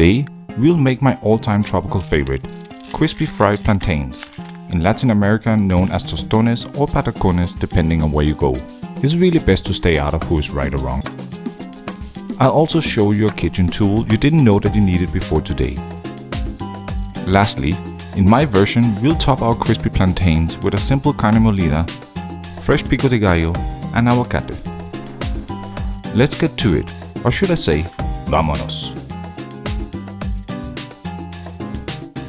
Today, we'll make my all-time tropical favorite, crispy fried plantains, in Latin America known as tostones or patacones depending on where you go. It's really best to stay out of who is right or wrong. I'll also show you a kitchen tool you didn't know that you needed before today. Lastly, in my version, we'll top our crispy plantains with a simple carne molida, fresh Pico de Gallo and aguacate. Let's get to it, or should I say, vámonos!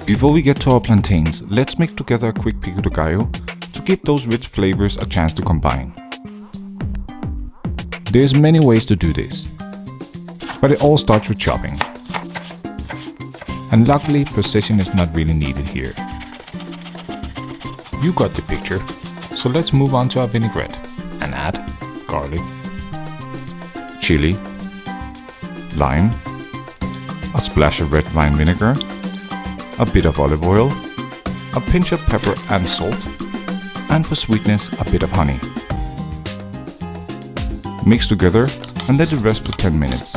Before we get to our plantains, let's mix together a quick Pico de Gallo to give those rich flavors a chance to combine. There's many ways to do this, but it all starts with chopping. And luckily, precision is not really needed here. You got the picture, so let's move on to our vinaigrette and add garlic, chili, lime, a splash of red wine vinegar, a bit of olive oil, a pinch of pepper and salt, and for sweetness a bit of honey. Mix together and let it rest for 10 minutes.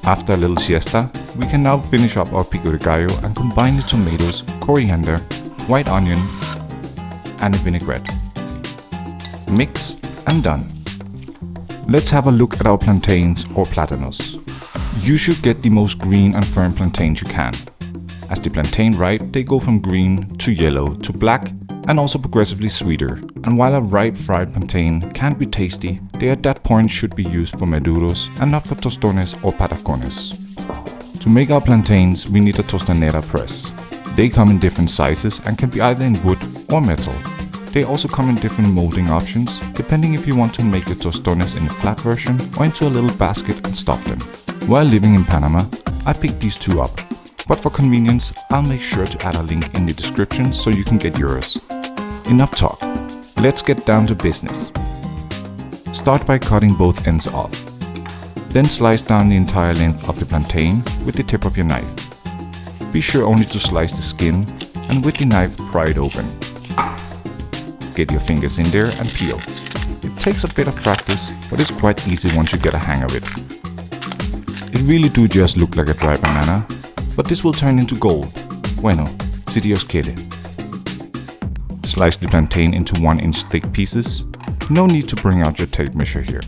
After a little siesta, we can now finish up our Pico de Gallo and combine the tomatoes, coriander, white onion and a vinaigrette. Mix and done. Let's have a look at our plantains or platanos. You should get the most green and firm plantains you can. As the plantain ripe, they go from green to yellow to black and also progressively sweeter. And while a ripe fried plantain can be tasty, they at that point should be used for maduros and not for tostones or patacones. To make our plantains, we need a Tostanera press. They come in different sizes and can be either in wood or metal. They also come in different molding options, depending if you want to make the tostones in a flat version or into a little basket and stuff them. While living in Panama, I picked these two up, but for convenience, I'll make sure to add a link in the description so you can get yours. Enough talk, let's get down to business. Start by cutting both ends off. Then slice down the entire length of the plantain with the tip of your knife. Be sure only to slice the skin and with the knife pry it open. Get your fingers in there and peel. It takes a bit of practice, but it's quite easy once you get a hang of it. It really do just look like a dry banana, but this will turn into gold. Bueno, si Dios quiere. Slice the plantain into 1-inch thick pieces. No need to bring out your tape measure here.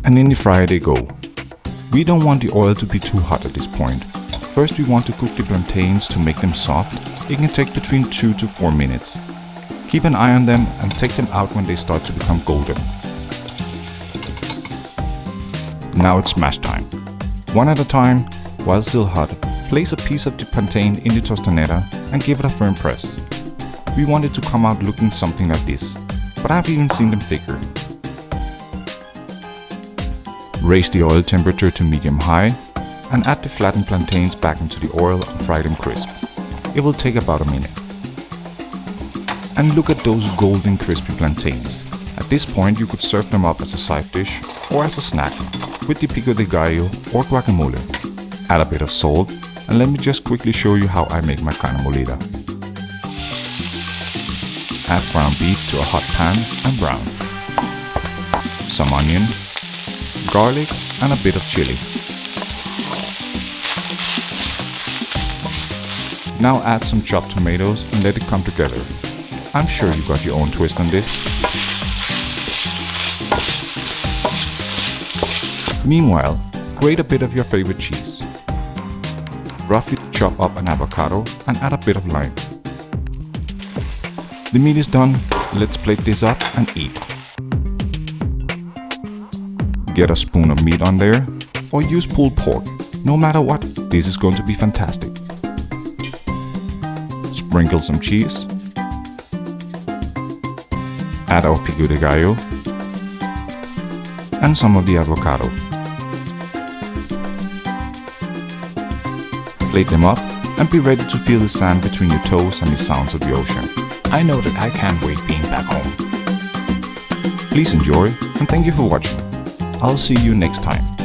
And in the fryer they go. We don't want the oil to be too hot at this point. First we want to cook the plantains to make them soft. It can take between 2 to 4 minutes. Keep an eye on them and take them out when they start to become golden. Now it's smash time. One at a time, while still hot, place a piece of the plantain in the tostanera and give it a firm press. We want it to come out looking something like this, but I've even seen them thicker. Raise the oil temperature to medium-high and add the flattened plantains back into the oil and fry them crisp. It will take about a minute. And look at those golden crispy plantains. At this point you could serve them up as a side dish or as a snack with the Pico de Gallo or guacamole. Add a bit of salt and let me just quickly show you how I make my carne molida. Add ground beef to a hot pan and brown. Some onion, garlic and a bit of chili. Now add some chopped tomatoes and let it come together. I'm sure you got your own twist on this. Meanwhile, grate a bit of your favorite cheese. Roughly chop up an avocado and add a bit of lime. The meat is done, let's plate this up and eat. Get a spoon of meat on there or use pulled pork. No matter what, this is going to be fantastic. Sprinkle some cheese. Add our Pico de Gallo and some of the avocado. Plate them up and be ready to feel the sand between your toes and the sounds of the ocean. I know that I can't wait being back home. Please enjoy and thank you for watching. I'll see you next time.